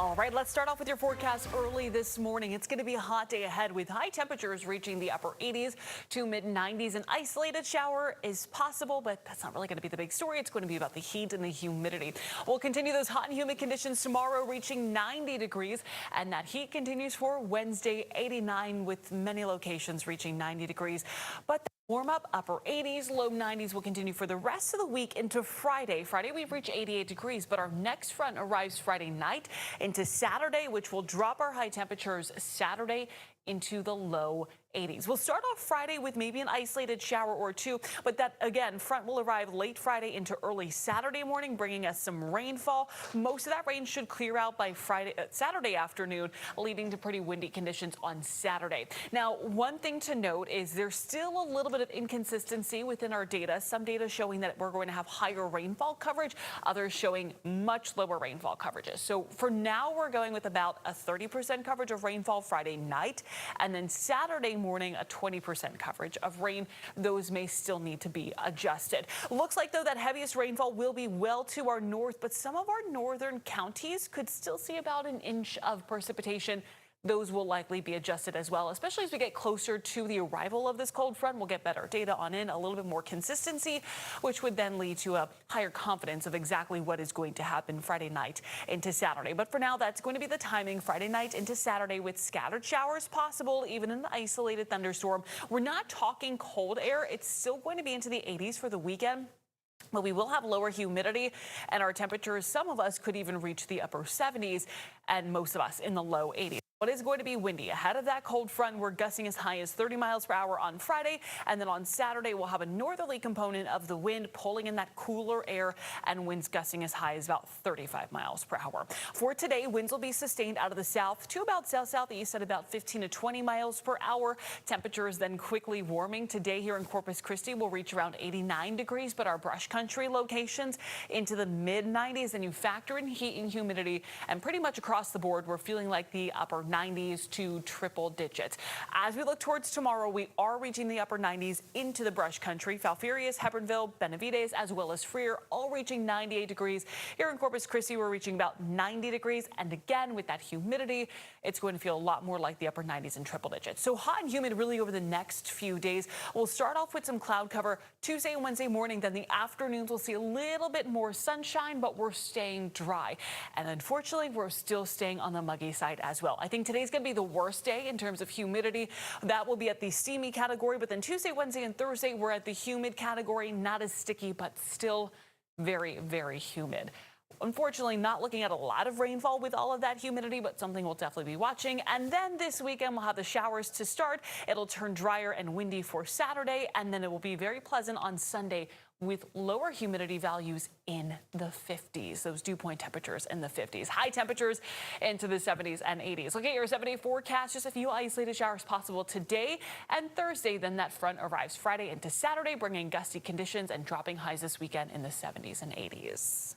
All right, let's start off with your forecast early this morning. It's going to be a hot day ahead with high temperatures reaching the upper 80s to mid 90s. An isolated shower is possible, but that's not really going to be the big story. It's going to be about the heat and the humidity. We'll continue those hot and humid conditions tomorrow, reaching 90 degrees. And that heat continues for Wednesday, 89, with many locations reaching 90 degrees. But warm up, upper 80s, low 90s will continue for the rest of the week into Friday. Friday, we reach 88 degrees, but our next front arrives Friday night into Saturday, which will drop our high temperatures Saturday into the low 80s. We'll start off Friday with maybe an isolated shower or two, but that, again, front will arrive late Friday into early Saturday morning, bringing us some rainfall. Most of that rain should clear out by Saturday afternoon, leading to pretty windy conditions on Saturday. Now, one thing to note is there's still a little bit of inconsistency within our data. Some data showing that we're going to have higher rainfall coverage, others showing much lower rainfall coverages. So for now, we're going with about a 30% coverage of rainfall Friday night, and then Saturday morning, a 20% coverage of rain. Those may still need to be adjusted. Looks like, though, that heaviest rainfall will be well to our north, but some of our northern counties could still see about an inch of precipitation. Those will likely be adjusted as well, especially as we get closer to the arrival of this cold front. We'll get better data on a little bit more consistency, which would then lead to a higher confidence of exactly what is going to happen Friday night into Saturday. But for now, that's going to be the timing, Friday night into Saturday, with scattered showers possible, even an isolated thunderstorm. We're not talking cold air. It's still going to be into the 80s for the weekend. But we will have lower humidity, and our temperatures, some of us could even reach the upper 70s, and most of us in the low 80s. But it's going to be windy. Ahead of that cold front, we're gusting as high as 30 miles per hour on Friday. And then on Saturday, we'll have a northerly component of the wind pulling in that cooler air, and winds gusting as high as about 35 miles per hour. For today, winds will be sustained out of the south to about south-southeast at about 15 to 20 miles per hour. Temperatures then quickly warming. Today here in Corpus Christi, we'll reach around 89 degrees, but our brush country locations into the mid 90s. And you factor in heat and humidity, and pretty much across the board, we're feeling like the upper 90s to triple digits. As we look towards tomorrow, we are reaching the upper 90s into the brush country. Falfurrias, Hebronville, Benavides, as well as Freer, all reaching 98 degrees. Here in Corpus Christi, we're reaching about 90 degrees. And again, with that humidity, it's going to feel a lot more like the upper 90s and triple digits. So hot and humid really over the next few days. We'll start off with some cloud cover Tuesday and Wednesday morning. Then the afternoons, we'll see a little bit more sunshine, but we're staying dry. And unfortunately, we're still staying on the muggy side as well. I think today's going to be the worst day in terms of humidity. That will be at the steamy category. But then Tuesday, Wednesday, and Thursday, we're at the humid category. Not as sticky, but still very, very humid. Unfortunately, not looking at a lot of rainfall with all of that humidity, but something we'll definitely be watching. And then this weekend, we'll have the showers to start. It'll turn drier and windy for Saturday, and then it will be very pleasant on Sunday with lower humidity values in the 50s. Those dew point temperatures in the 50s. High temperatures into the 70s and 80s. Look at your 7-day forecast. Just a few isolated showers possible today and Thursday. Then that front arrives Friday into Saturday, bringing gusty conditions and dropping highs this weekend in the 70s and 80s.